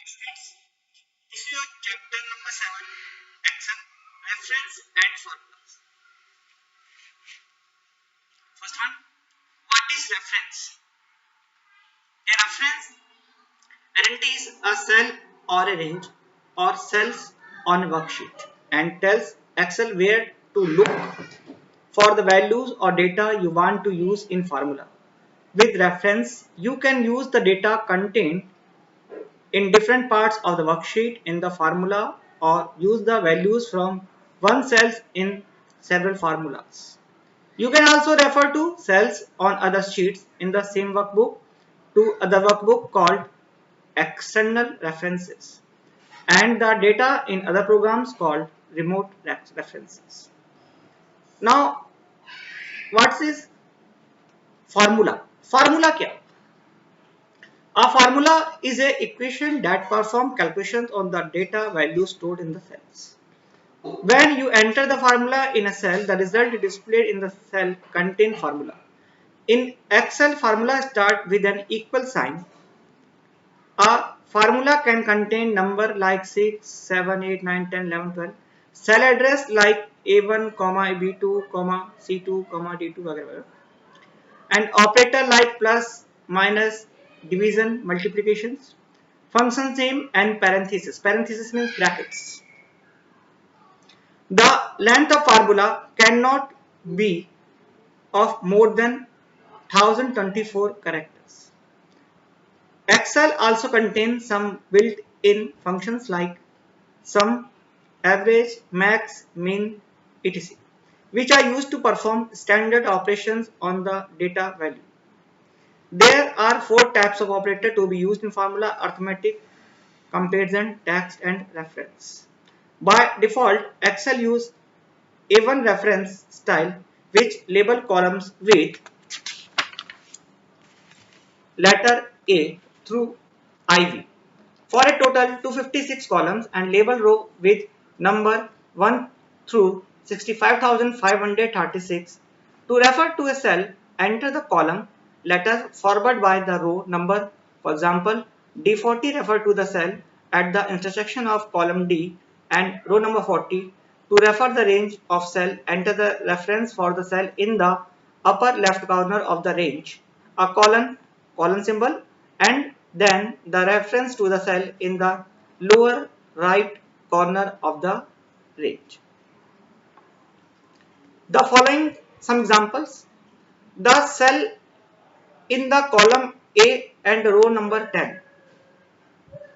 Friends, this is your chapter number 7, Excel, Reference and Formulas. First one, what is reference? A reference identifies a cell or a range or cells on a worksheet and tells Excel where to look for the values or data you want to use in formula. With reference, you can use the data contained in different parts of the worksheet in the formula or use the values from one cells in several formulas. You can also refer to cells on other sheets in the same workbook to other workbook called external references and the data in other programs called remote references. Now, what is formula? Formula क्या? A formula is a equation that performs calculations on the data value stored in the cells. When you enter the formula in a cell, the result is displayed in the cell contain formula. In Excel, formula start with an equal sign. A formula can contain number like 6, 7, 8, 9, 10, 11, 12. Cell address like A1, B2, C2, D2 वगैरह and operator like plus, minus, division, multiplications. Function name and parenthesis. Parenthesis means brackets. The length of formula cannot be of more than 1024 characters. Excel also contains some built-in functions like sum, average, max, min, etc., which are used to perform standard operations on the data value. There are four types of operator to be used in formula: arithmetic, comparison, text, and reference. By default, Excel uses A1 reference style, which label columns with letter A through IV for a total 256 columns and label row with number 1 through 65,536. To refer to a cell, enter the column letter followed by the row number. For example, D40 refer to the cell at the intersection of column D and row number 40. To refer the range of cell, enter the reference for the cell in the upper left corner of the range, a colon symbol, and then the reference to the cell in the lower right corner of the range. The following some examples. The cell in the column A and row number 10.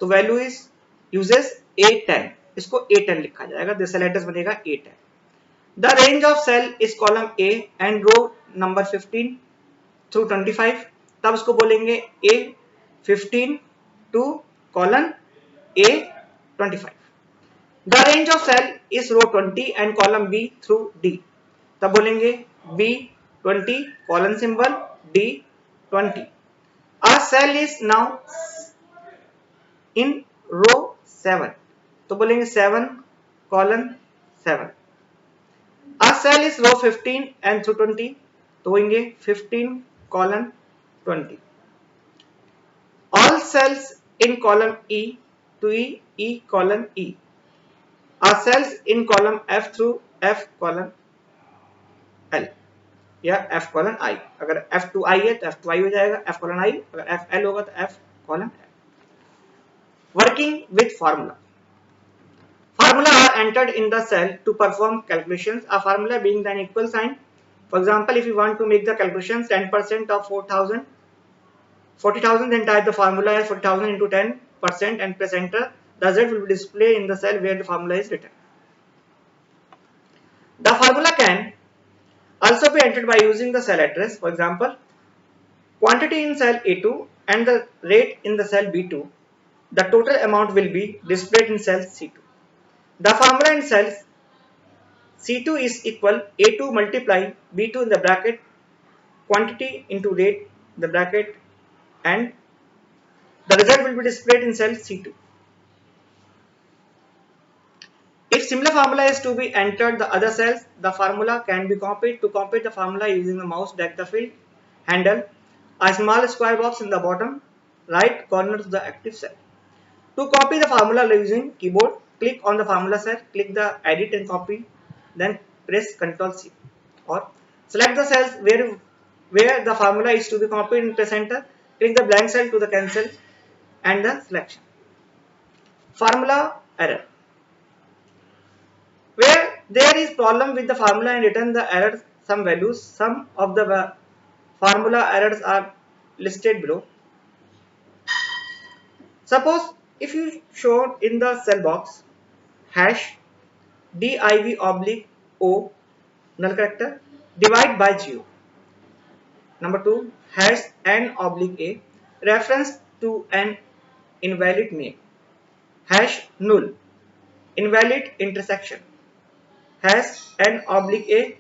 तो value is uses A10. इसको A10 लिखा जाएगा. The cell address बनेगा A10. The range of cell is column A and row number 15 through 25. तब उसको बोलेंगे A15 to column A25. The range of cell is row 20 and column B through D. तब बोलेंगे B20 colon symbol D20. A cell is now in row 7. तो बोलेंगे 7 colon 7. A cell is row 15 and through 20. तो बोलेंगे 15 colon 20. All cells in column E to E colon E are cells in column F through F colon L या F colon I. अगर F to I है तो F to I हो जाएगा, F colon I. अगर F L होगा तो F colon L. Working with formula. Formula are entered in the cell to perform calculations. A formula being an equal sign. For example, if you want to make the calculations 10% of 40,000, then type the formula as 40,000 into 10% and press enter. The result will be displayed in the cell where the formula is written. The formula can also be entered by using the cell address. For example, quantity in cell A2 and the rate in the cell B2. The total amount will be displayed in cell C2. The formula in cell C2 is equal A2 multiply B2 in the bracket, quantity into rate in the bracket, and the result will be displayed in cell C2. If similar formula is to be entered the other cells, the formula can be copied. To copy the formula using the mouse, drag the field handle a small square box in the bottom right corner of the active cell. To copy the formula using keyboard, click on the formula cell, click the edit and copy, then press Ctrl C. Or select the cells where the formula is to be copied and press enter. Click the blank cell to the cancel and the selection. Formula error. Where there is problem with the formula and return the error some values, some of the formula errors are listed below. Suppose if you show in the cell box hash div oblique o null character divide by 0. Number 2 hash n oblique a reference to an invalid name. Hash null invalid intersection. Hash n oblique a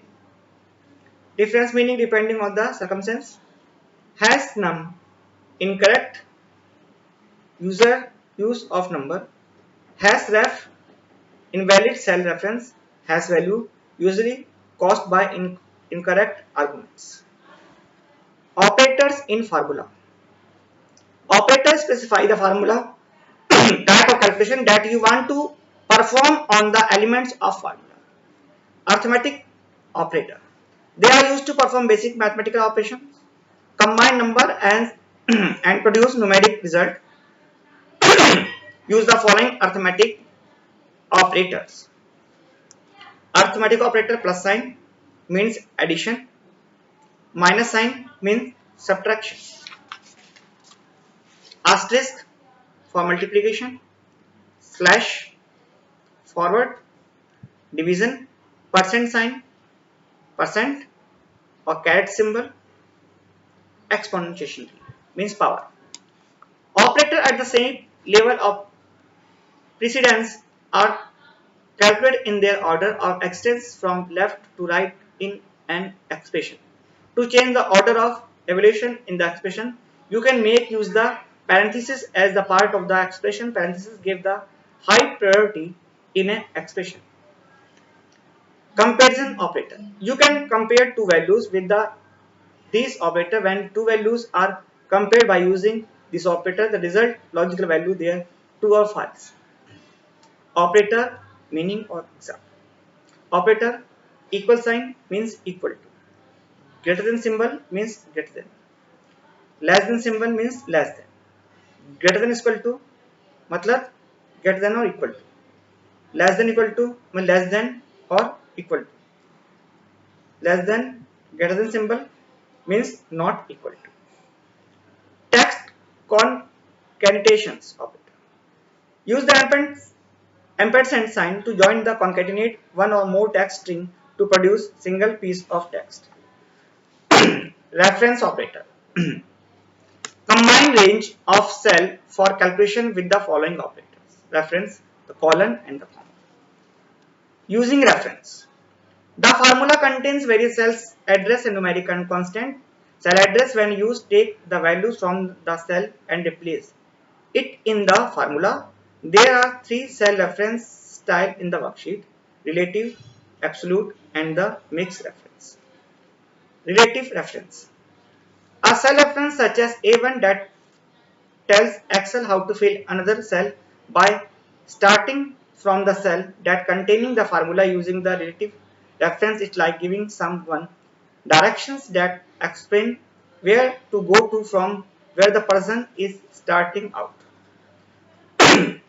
difference meaning depending on the circumstance. Hash num incorrect user use of number. Hash ref invalid cell reference. Hash value usually caused by incorrect arguments. Operators in formula. Operators specify the formula type of calculation that you want to perform on the elements of formula. Arithmetic operator. They are used to perform basic mathematical operations, combine number and produce numeric result. Use the following arithmetic operators. Arithmetic operator plus sign means addition, minus sign means subtraction, asterisk for multiplication, slash forward, division, percent sign, percent or caret symbol, exponentiation means power. Operator at the same level of precedence are calculated in their order of extents from left to right in an expression. To change the order of evaluation in the expression, you can make use the parenthesis as the part of the expression. Parenthesis give the high priority in an expression. Comparison operator. You can compare two values with this operator. When two values are compared by using this operator, the result logical value there true or false. Operator meaning or example. Operator equal sign means equal to. Greater than symbol means greater than. Less than symbol means less than. Greater than is equal to मतलब greater than or equal to. Less than equal to means less than or equal to. Less than greater than symbol means not equal to. Text concatenations operator. Use the ampersand sign to join the concatenate one or more text string to produce single piece of text. Reference operator. Combine range of cell for calculation with the following operators. Reference, the colon and the comma. Using reference. The formula contains various cells address and numeric constant. Cell address when used take the values from the cell and replace it in the formula. There are three cell reference style in the worksheet: relative, absolute and the mixed reference. Relative reference. A cell reference such as A1 that tells Excel how to fill another cell by starting from the cell that containing the formula. Using the relative reference is like giving someone directions that explain where to go to from where the person is starting out.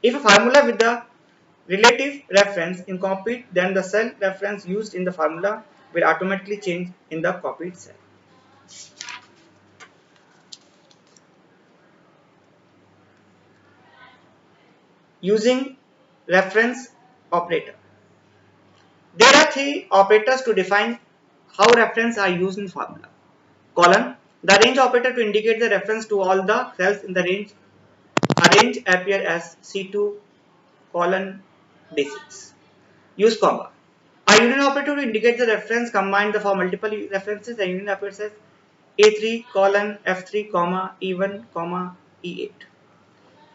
If a formula with the relative reference is copied, then the cell reference used in the formula will automatically change in the copied cell. Using reference operator. There are three operators to define how reference are used in formula. Colon, the range operator to indicate the reference to all the cells in the range. A range appear as C2 colon D6. Use comma. A union operator to indicate the reference combine the for multiple references. A union appears as A3 colon F3 comma E1 comma E8.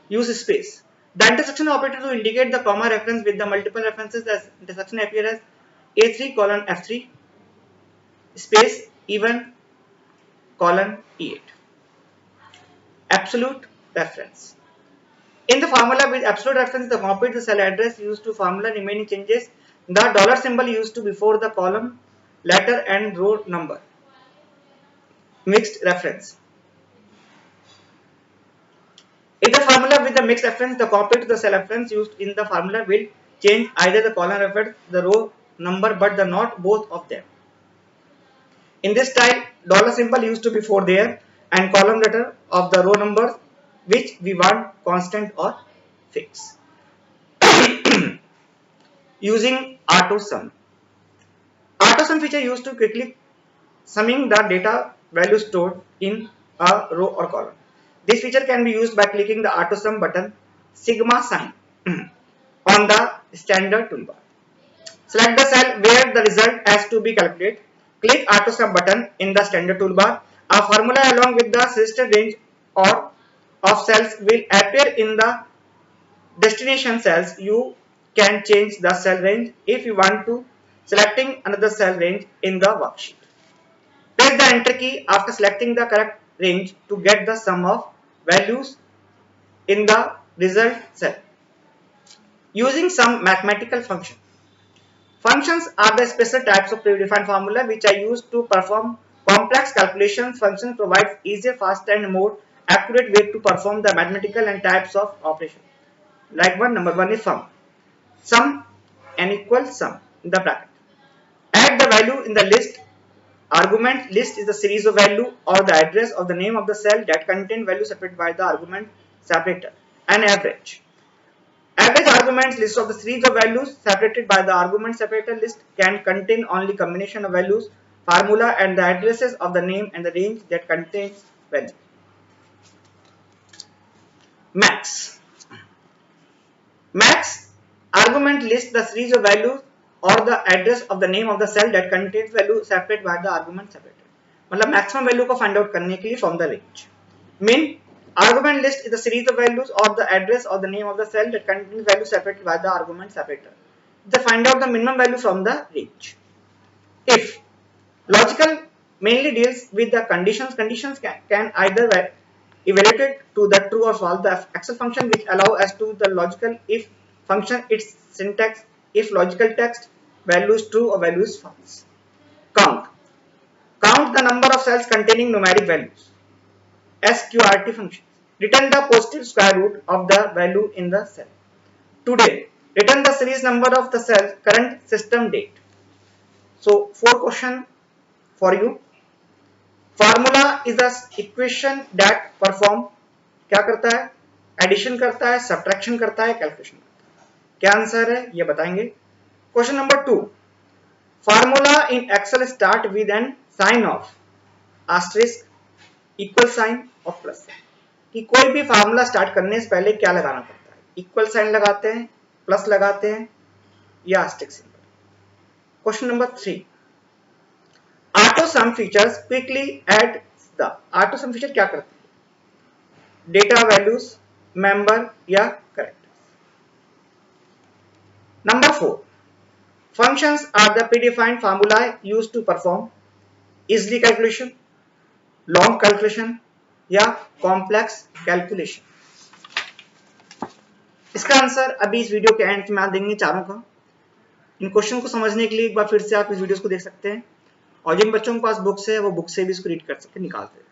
Use space. The intersection operator to indicate the comma reference with the multiple references as intersection appear as A3 colon F3 space E1 colon E8. Absolute reference. In the formula with absolute reference, the copy to cell address used to formula remaining changes the dollar symbol used to before the column, letter and row number. Mixed reference. In the formula with the mixed reference, the copy to the cell reference used in the formula will change either the column reference, the row number, but the not both of them. In this style, dollar symbol used to before there and column letter of the row numbers which we want constant or fixed. Using auto sum. Auto sum feature used to quickly summing the data value stored in a row or column. This feature can be used by clicking the auto sum button sigma sign on the standard toolbar. Select the cell where the result has to be calculated. Click auto sum button in the standard toolbar. A formula along with the suggested range or of cells will appear in the destination cells. You can change the cell range if you want to, selecting another cell range in the worksheet. Press the enter key after selecting the correct range to get the sum of values in the result cell. Using some mathematical function. Functions are the special types of predefined formula which are used to perform complex calculations. Function provides easier, faster and more accurate way to perform the mathematical and types of operation. Like number one is sum. Sum n equals sum in the bracket. Add the value in the list. Argument list is the series of value or the address of the name of the cell that contain value separated by the argument separator. And average. Average arguments list of the series of values separated by the argument separator list can contain only combination of values, formula and the addresses of the name and the range that contains value. Max. Max argument lists the series of values or the address of the name of the cell that contains value separated by the argument separator. मतलब maximum value को find out करने के लिए from the range. Min argument list is the series of values or the address or the name of the cell that contains value separated by the argument separator. They find out the minimum value from the range. If logical mainly deals with the conditions, conditions can either evaluated to the true or false. The Excel function which allow us to the logical if function its syntax if logical text value is true or value is false. Count. Count the number of cells containing numeric values. SQRT function. Return the positive square root of the value in the cell. Today, return the series number of the cell current system date. So, 4 question for you. Formula is the equation that perform क्या करता है? Addition करता है, subtraction करता है, calculation करता है. क्या आंसर है? ये बताएंगे. Question number 2. Formula in Excel start with an sign of asterisk, equal sign और plus sign. कि कोई भी फार्मूला स्टार्ट करने से पहले क्या लगाना पड़ता है? इक्वल साइन लगाते हैं, प्लस लगाते हैं या asterisk symbol. Question number 3. AutoSum features quickly add the. AutoSum feature क्या करती है? डेटा वैल्यूज, मेंबर या characters. Number 4. Functions are the predefined formula used to perform easily calculation, long calculation या complex calculation. इसका answer अभी इस video के and में आप देंगे चारों का. इन क्वेश्चन को समझने के लिए एक बार फिर से आप इस वीडियोस को देख सकते हैं और जिन बच्चों के पास बुक्स है वो बुक से भी इसको रीड कर सकते हैं, निकालते हैं.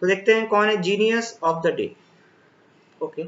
तो देखते हैं कौन है genius of the day. Okay.